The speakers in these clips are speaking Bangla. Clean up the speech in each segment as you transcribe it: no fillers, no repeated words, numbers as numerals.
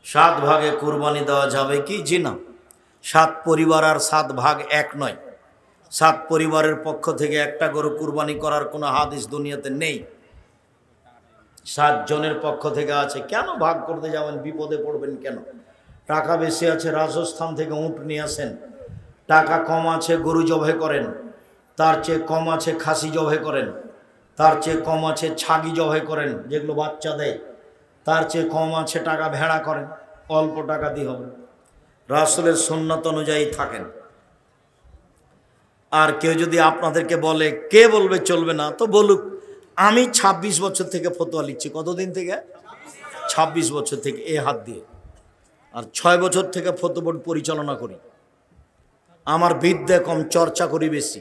সাত ভাগে কুরবানি দেওয়া যাবে কি? জি না। সাত পরিবার আর সাত ভাগ এক নয়। সাত পরিবারের পক্ষ থেকে একটা গরু কুরবানি করার কোনো হাদিস দুনিয়াতে নেই। 7 জনের পক্ষ থেকে আছে। কেন ভাগ করতে যাবেন? বিপদে পড়বেন কেন? টাকা বেশি আছে, রাজস্থান থেকে উট নিয়ে আসেন। টাকা কম আছে, গরু জবাই করেন। তার চেয়ে কম আছে, খাসি জবাই করেন। তার চেয়ে কম আছে, ছাগি জবাই করেন, যেগুলো বাচ্চা দেয়। তার চেয়ে কম আছে, টাকা ভেড়া করেন। অল্প টাকা দিয়ে হবে। রাসূলের সুন্নাত অনুযায়ী থাকেন। আর কেউ যদি আপনাদেরকে বলে, কে বলবে চলবে না, তো বলুক। আমি 26 বছর থেকে ফতোয়া লিখছি। কতদিন থেকে? 26 বছর থেকে, এ হাত দিয়ে। আর 6 বছর থেকে ফতোয়া বোর্ড পরিচালনা করি। আমার বিদ্যা কম, চর্চা করি বেশি।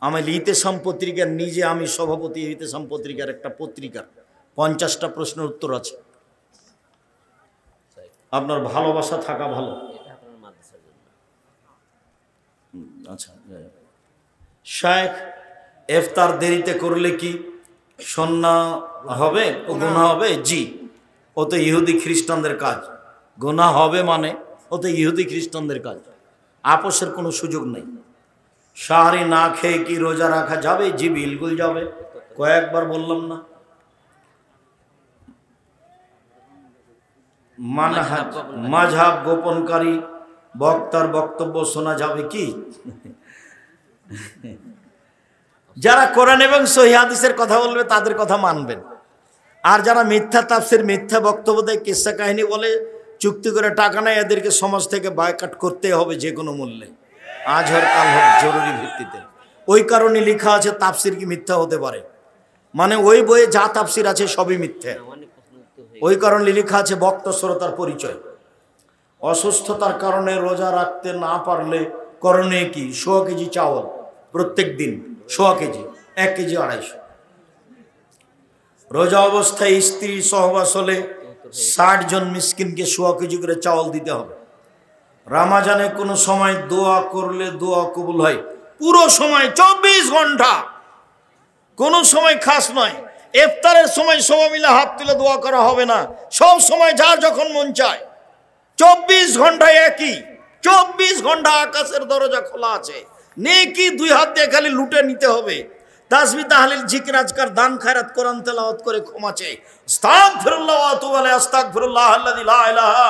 আমার ইতেসাম পত্রিকার নিজে আমি সভাপতি। ইতেসাম পত্রিকার একটা পত্রিকার 50টা প্রশ্নের উত্তর আছে। আপনার ভালোবাসা থাকা ভালো। আচ্ছা, শায়েখ, ইফতার দেরিতে করলে কি সুন্নাহ হবে ও গুনাহ হবে? জি, ও তো ইহুদি খ্রিস্টানদের কাজ। গুনাহ হবে মানে ও তো ইহুদি খ্রিস্টানদের কাজ। আপোষের কোনো সুযোগ নেই। সাহারি না খেয়ে কি রোজা রাখা যাবে? জি, বিলকুল যাবে। কয়েকবার বললাম না? মাযহাব গোপনকারী বক্তার বক্তব্য শোনা যাবে কি? যারা কোরআন এবং সহিহ হাদিসের কথা বলবে তাদের কথা মানবেন। আর যারা মিথ্যা তাফসীর, মিথ্যা বক্তব্য দেয়, কিসসা কাহিনী বলে, চুক্তি করে টাকা নেয়, এদেরকে সমাজ থেকে বয়কট করতে হবে যে কোনো মূল্যে, আজ হোক কাল হোক, জরুরি ভিত্তিতে। ওই কারণে লেখা আছে তাফসীর কি মিথ্যা হতে পারে, মানে ওই বইয়ে যা তাফসীর আছে সবই মিথ্যা। ওই কারণে লেখা আছে বক্তা শ্রোতার পরিচয়। অসুস্থতার কারণে রোজা রাখতে না পারলে করণীয় কি? 100 কেজি চাউল প্রত্যেক দিন, 100 কেজি, 1 কেজি 250। রোজা অবস্থায় স্ত্রী সহবাস হলে 60 জন মিসকিনকে 100 কেজি করে চাউল দিতে হবে। রমজানে কোনো সময় দোয়া করলে দোয়া কবুল হয়। পুরো সময় 24 ঘন্টা, কোনো সময় খাস নয়। ইফতারের সময় সবাই মিলে হাত তুলে দোয়া করা হবে না। সব সময় যার যখন মন চায়, 24 ঘন্টায় একই। 24 ঘন্টা আকাশের দরজা খোলা আছে। নেকি 2 হাত দিয়ে খালি লুটে নিতে হবে। তাসবিহ, তাহলিল, জিকির, আজকার, দান, খায়রাত, কোরআন তেলাওয়াত করে ক্ষমা চাই। আস্তাগফিরুল্লাহ ওয়া আতুবু আলাইহি। আস্তাগফিরুল্লাহ আল্লাযী লা ইলাহা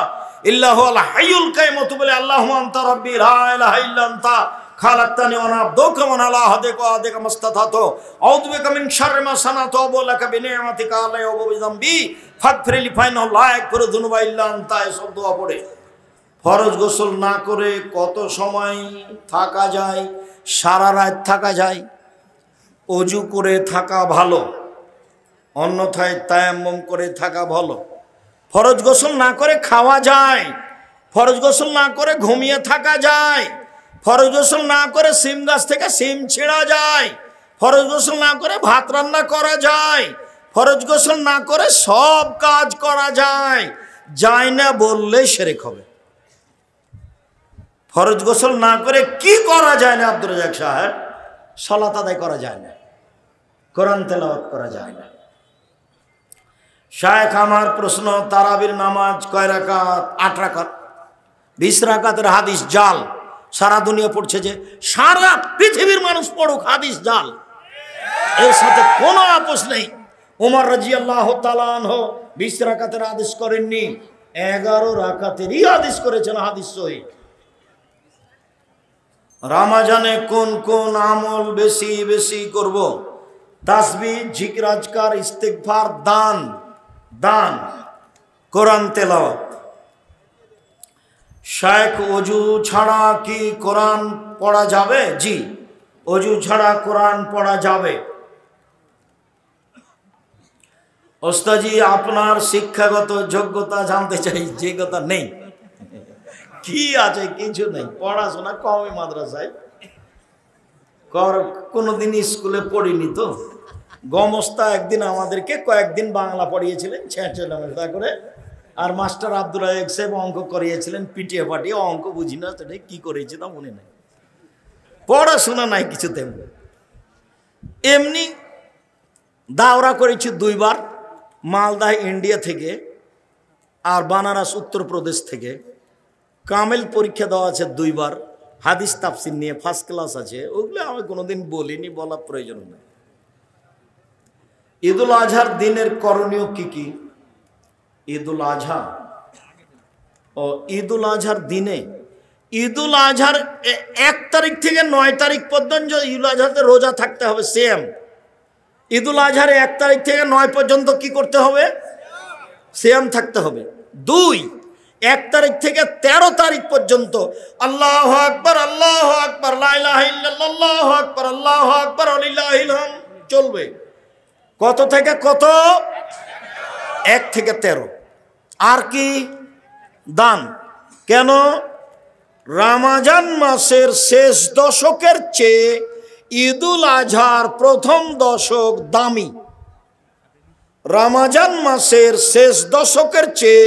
ইল্লা হুয়াল হাইয়ুল কাইয়্যুম। ওয়া আতুবু ইলাইহি। আল্লাহুম্মা আনতা রাব্বী লা ইলাহা ইল্লা আনতা খালাকতানি ওয়া আনা আবদুকা ওয়া আলা আহদিকা ওয়া আহদিকা মাসতাতাতু। আউযু বিকা মিন শাররি মা সানাতু ওয়া আবুউ লাকা বিনি'মাতিকা আলাইয়া ওয়া বিযামবি ফাগফিরলি ফাইন্নাহু লা ইয়াগফিরু যুনুবা ইল্লা আনতা। এসব দোয়া পড়ে ফরজ গোসল না করে কত সময় থাকা যায়? সারা রাত থাকা যায়। অজু করে থাকা ভালো, অন্যথায় তায়াম্মুম করে থাকা ভালো। ফরজ গোসল না করে খাওয়া যায়, ফরজ গোসল না করে ঘুমিয়ে থাকা যায়, ফরজ গোসল না করে সিম গাছ থেকে সিম ছিঁড়া যায়, ফরজ গোসল না করে ভাত রান্না করা যায়, ফরজ গোসল না করে সব কাজ করা যায়। যায় না বললে শিরক হবে। ফরজ গোসল না করে কি করা যায় না আব্দুর রাজ্জাক সাহেব? সালাত আদায় করা যায় না, কোরআন তেলাওয়াত করা যায় না। শায়েখ, আমার প্রশ্ন, তারাবির নামাজ কয় রাকাত? 8 রাকাত। 20 রাকাতের হাদিস জাল। সারা দুনিয়া পড়ছে, যে সারা পৃথিবীর মানুষ পড়ুক, হাদিস জাল, এর সাথে কোনো আপোষ নেই। ওমর রাদিয়াল্লাহু তাআলা আনহু 20 রাকাতের হাদিস করেননি, 11 রাকাতেরই হাদিস করেছেন, হাদিস সহিহ। রমজানে কোন কোন আমল বেশি বেশি করব? তাসবিহ, জিকির, আজকার, ইস্তিগফার, দান, কোরআন তেলাওয়াত। শায়েখ, অজু ছাড়া কি কোরআন পড়া যাবে? জি, অজু ছাড়া কোরআন পড়া যাবে। ওস্তাদজি, আপনার শিক্ষাগত যোগ্যতা জানতে চাই। যোগ্যতা নেই। কি আছে? কিছু নেই। পড়াশোনা কমই মাদ্রাসায়, কোনোদিন স্কুলে পড়িনি তো। গমস্তা একদিন আমাদেরকে কয়েকদিন বাংলা পড়িয়েছিলেন ছেঁচেলামেটা করে, আর মাস্টার আব্দুল রাজ্জাক সাহেব অঙ্ক করিয়েছিলেন পিটিয়ে পাটিয়ে। অঙ্ক বুঝি না, সেটা কি করেছি তা মনে নেই। পড়াশোনা নাই কিছুতে। এমনি দাওরা করেছি 2 বার, মালদা ইন্ডিয়া থেকে আর বানারস উত্তরপ্রদেশ থেকে। কামেল পরীক্ষা দেওয়া আছে 2 বার, হাদিস তাফসির নিয়ে ফার্স্ট ক্লাস আছে। ওগুলো আমি কোনোদিন বলিনি, বলার প্রয়োজন নেই। ঈদুল আজহার দিনের করণীয় কি কি? ঈদুল আজহা ও ঈদুল আজহার দিনে, ঈদুল আজহার 1 তারিখ থেকে 9 তারিখ পর্যন্ত ঈদুল আজহাতে রোজা থাকতে হবে সেম। ঈদুল আজহার 1 তারিখ থেকে 9 পর্যন্ত কি করতে হবে? সিয়াম থাকতে হবে। 2, 1 তারিখ থেকে 13 তারিখ পর্যন্ত আল্লাহু আকবার আল্লাহু আকবার লা ইলাহা ইল্লাল্লাহ আল্লাহু আকবার আল্লাহু আকবার ওয়ালিল্লাহিল হামদ চলবে। কত থেকে কত? 1 থেকে 13। আর কি? দান। কেন? রমজান মাসের শেষ দশকের চেয়ে ঈদুল আজহার প্রথম দশক দামি। রমজান মাসের শেষ দশকের চেয়ে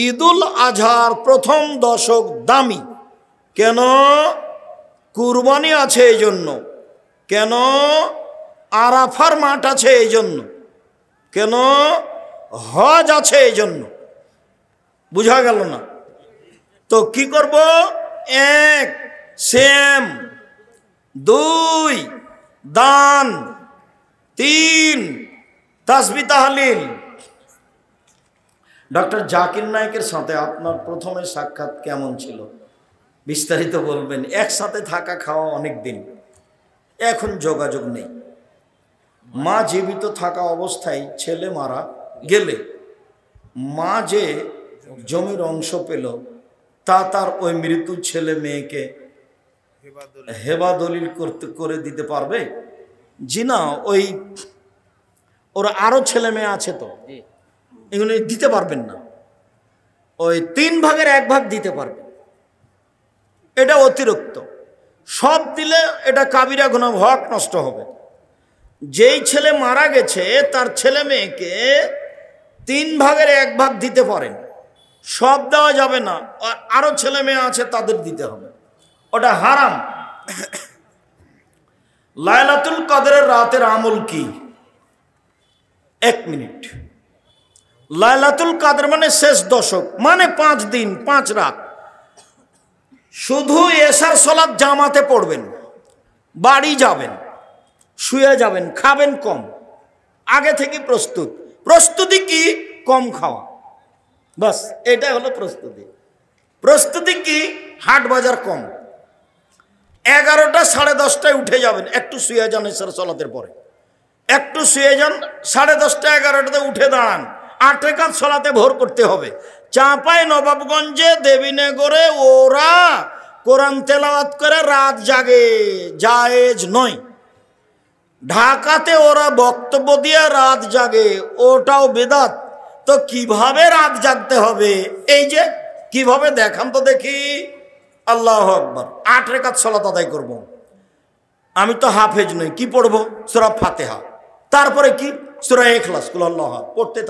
ঈদুল আজহার প্রথম দশক দামি। কেন? কুরবানি আছে এই জন্য। কেন? আরাফার মাঠ আছে এই জন্য। কেন? হজ আছে এই জন্য। বুঝা গেল না? তো কি করব? 1 সিয়াম, 2 দান, 3 তাসবিহ তাহলিল। ডক্টর জাকির নায়েকের সাথে আপনার প্রথমে সাক্ষাৎ কেমন ছিল? বিস্তারিত বলবেন। একসাথে থাকা খাওয়া অনেক দিন, এখন যোগাযোগ নেই। মা জীবিত থাকা অবস্থায় ছেলে মারা গেলে মা যে জমির অংশ পেল তা তার ওই মৃত্যু ছেলে মেয়েকে হেবা দলিল করে দিতে পারবে? জি না, ওই ওরা আরো ছেলে মেয়ে আছে তো, এগুলো দিতে পারবেন না। ওই 3 ভাগের 1 ভাগ দিতে পারবে। এটা অতিরিক্ত। সব দিলে এটা কাবিরা গুনাহ, হক নষ্ট হবে। যেই ছেলে মারা গেছে তার ছেলে মেয়েকে 3 ভাগের 1 ভাগ দিতে পারেন, সব দেওয়া যাবে না। আরো ছেলে মেয়ে আছে তাদের দিতে হবে, ওটা হারাম। লাইলাতুল কদরের রাতের আমল কি? 1 মিনিট। লাইলাতুল কদর মানে শেষ দশক, মানে 5 দিন 5 রাত। শুধু এশার সালাত জামাতে পড়বেন, বাড়ি যাবেন, শুয়ে যাবেন, খাবেন কম, আগে থেকে প্রস্তুতি কি? কম খাওয়া, বাস এটা হলো প্রস্তুতি। প্রস্তুতি কি? হাট বাজার কম। 11টা 10:30টায় উঠে যাবেন, একটু শুয়ে যান এশার সালাতের পরে, একটু শুয়ে যান, 10:30টা 11টাতে উঠে দাঁড়ান, 8 রাকাত সালাতে ভোর করতে হবে। চাঁপাই নবাবগঞ্জে দেবীনগরে ওরা কোরআন তেলাওয়াত করে রাত জাগে, জায়েজ নয়। ঢাকাতে ওরা বক্তব্য দিয়ে রাত জাগে, ওটাও বেদাত। তো কিভাবে রাত জাগতে হবে? এই যে কিভাবে দেখান তো দেখি। আল্লাহু আকবার, 8 রাকাত সালাত আদায় করব। আমি তো হাফেজ নই, কি পড়বো? সূরা ফাতিহা, তারপরে কি? সূরা ইখলাস, কুল আল্লাহ, পড়তে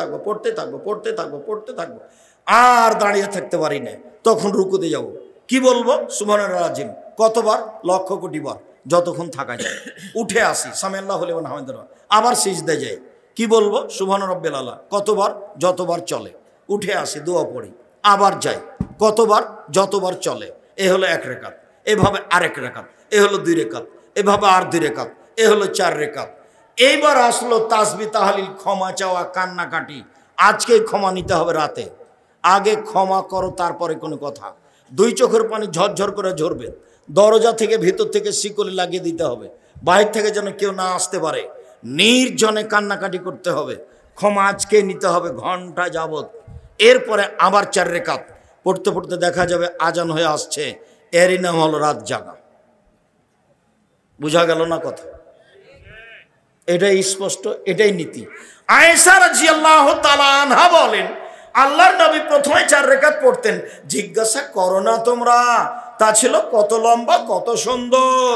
থাকবো। আর দাঁড়িয়ে থাকতে পারি না, তখন রুকুতে যাব। কি বলবো? সুবহানাল্লাহ আজিম। কতবার? লক্ষ কোটি বার, যতক্ষণ থাকা যায়। উঠে আসি, সামিআল্লাহু লিমান হামিদাহু, আবার সিজদায় যাই। কি বলবো? সুবহান রাব্বিল আলা। কতবার? যতবার চলে। উঠে আসি, দোয়া পড়ি, আবার যাই। কতবার? যতবার চলে। এ হলো 1 রাকাত। এভাবে আরেক রাকাত, এ হলো 2 রাকাত, এভাবে আর 2 রাকাত, এ হলো 4 রাকাত। এইবার আসলো তাসবিহ তাহলিল, ক্ষমা চাওয়া, কান্নাকাটি। আজকে ক্ষমা নিতে হবে রাতে। আগে ক্ষমা করো, তারপরে কোনো কথা। 2 চোখের পানি ঝরঝর করে ঝরবে। দরজা থেকে ভিতর থেকে শিকলি লাগিয়ে দিতে হবে, বাইরে থেকে যেন কেউ না আসতে পারে। নির্জনে কান্নাকাটি করতে হবে। ক্ষমা আজকে নিতে হবে ঘন্টা যাবত। এরপরে আবার 4 রাকাত পড়তে পড়তে দেখা যাবে আজান হয়ে আসছে। এরই নাম হলো রাত জাগা। বুঝা গেল না কথা? এটাই স্পষ্ট, এটাই নীতি। আয়েশা রাদিয়াল্লাহু তাআলা আনহা বলেন, আল্লাহর নবী প্রথমে 4 রাকাত পড়তেন। জিজ্ঞাসা করো না তোমরা, তা ছিল কত লম্বা, কত সুন্দর।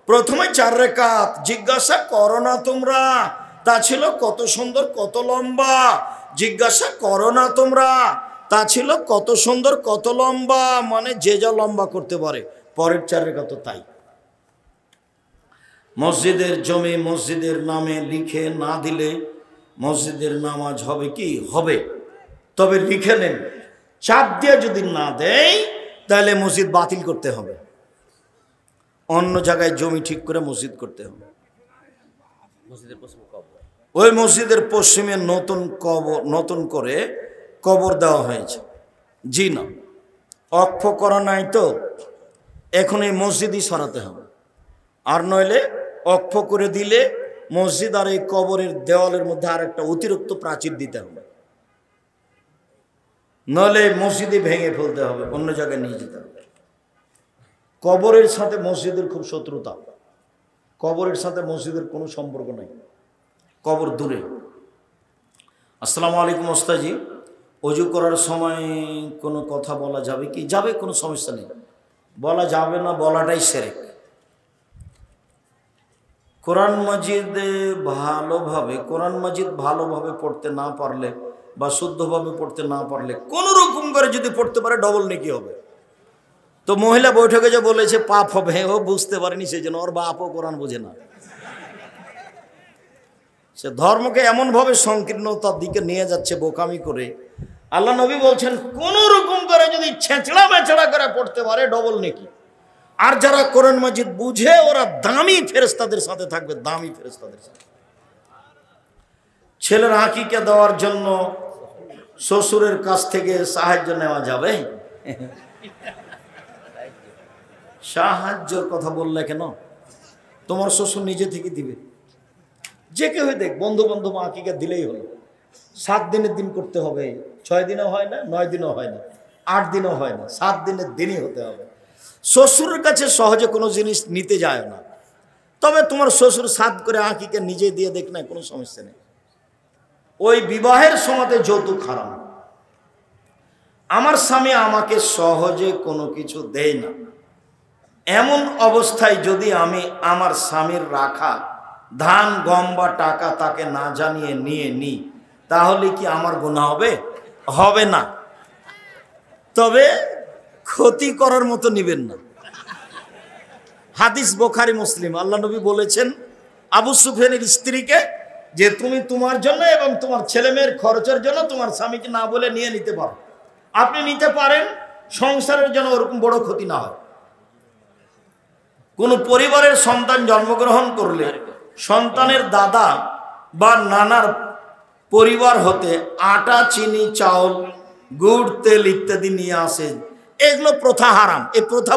প্রথমে 4 রাকাত, জিজ্ঞাসা করো না তোমরা, তা ছিল কত সুন্দর, কত লম্বা। জিজ্ঞাসা করো না তোমরা, তা ছিল কত সুন্দর, কত লম্বা। মানে যে যা লম্বা করতে পারে। পরের 4 রাকাত তাই। মসজিদের জমি মসজিদের নামে লিখে না দিলে মসজিদের নামাজ হবে কি? হবে। তবে লিখে নেন, চাপ দিয়ে যদি না দেয় তাহলে মসজিদ বাতিল করতে হবে, অন্য জায়গায় জমি ঠিক করে মসজিদ করতে হবে। ওই মসজিদের পশ্চিমে নতুন করে কবর দেওয়া হয়েছে। জি না, অক্ষ করা নাই তো এখন এই মসজিদই সরাতে হবে, আর নইলে অক্ষ করে দিলে মসজিদ আর এই কবরের দেওয়ালের মধ্যে আর একটা অতিরিক্ত প্রাচীর দিতে হবে, নইলে মসজিদে ভেঙে ফেলতে হবে, অন্য জায়গায় নিয়ে যেতে হবে। কবরের সাথে মসজিদের খুব শত্রুতা, কবরের সাথে মসজিদের কোনো সম্পর্ক নাই, কবর দূরে। আসসালামু আলাইকুম ওস্তাদজি, অজু করার সময় কোনো কথা বলা যাবে কি? যাবে, কোনো সমস্যা নেই, বলা যাবে না, বলাটাই শিরক। কোরআন মাজিদ ভালোভাবে পড়তে না পারলে বা শুদ্ধভাবে পড়তে না পারলে কোনো রকম করে যদি পড়তে পারে ডবল নেকি হবে। তো মহিলা বৈঠকে যে বলেছে পাপ হবে, ও বুঝতে পারেনি, সেই জন্য ওর বাপও কোরআন বোঝে না। সে ধর্মকে এমনভাবে সংকীর্ণতার দিকে নিয়ে যাচ্ছে বোকামি করে। আল্লাহ নবী বলছেন কোন রকম করে যদি ছেঁচড়া মেচড়া করে পড়তে পারে ডবল নেকি। আর যারা কোরআন মাজিদ বুঝে ওরা দামি ফেরেশতাদের সাথে থাকবে, দামি ফেরেশতাদের সাথে। ছেলের আকিকা দেওয়ার জন্য শ্বশুরের কাছ থেকে সাহায্য নেওয়া যাবে? সাহায্যের কথা বললে কেন? তোমার শ্বশুর নিজে থেকে দিবে, যে কেউ দেখ, বন্ধু বান্ধব আকিকা দিলেই হলো। 7 দিনের দিন করতে হবে, 6 দিনও হয় না, 9 দিনও হয় না, 8 দিনও হয় না, 7 দিনের দিনই হতে হবে। শ্বশুরের কাছে সহজে কোনো জিনিস নিতে যায় না, তবে তোমার শ্বশুর 7 করে আকিকা নিজে দিয়ে দেখ না, কোনো সমস্যা নেই। ওই বিবাহের সময়তে যৌতুক হারাম। আমার স্বামী আমাকে সহজে কোনো কিছু দেয় না, এমন অবস্থায় যদি আমি আমার স্বামীর রাখা ধান গম বা টাকা তাকে না জানিয়ে নিয়ে নিই, তাহলে কি আমার গুনাহ হবে? হবে না, তবে ক্ষতি করার মতো নিবেন না। হাদিস বুখারী মুসলিম। আল্লাহ নবী বলেছেন আবু সুফিয়ানের স্ত্রীকে যে তুমি তোমার জন্য এবং তোমার ছেলে মেয়ের খরচের জন্য তোমার স্বামীকে না বলে নিয়ে নিতে পারো, আপনি নিতে পারেন, সংসারের জন্য ওরকম বড় ক্ষতি না হয়। কোন পরিবারের সন্তান জন্মগ্রহণ করলে সন্তানের দাদা বা নানার পরিবার হতে আটা, চিনি, চাউল, গুড়, তেল ইত্যাদি নিয়ে আসে, এগুলো প্রথা হারাম। এই প্রথা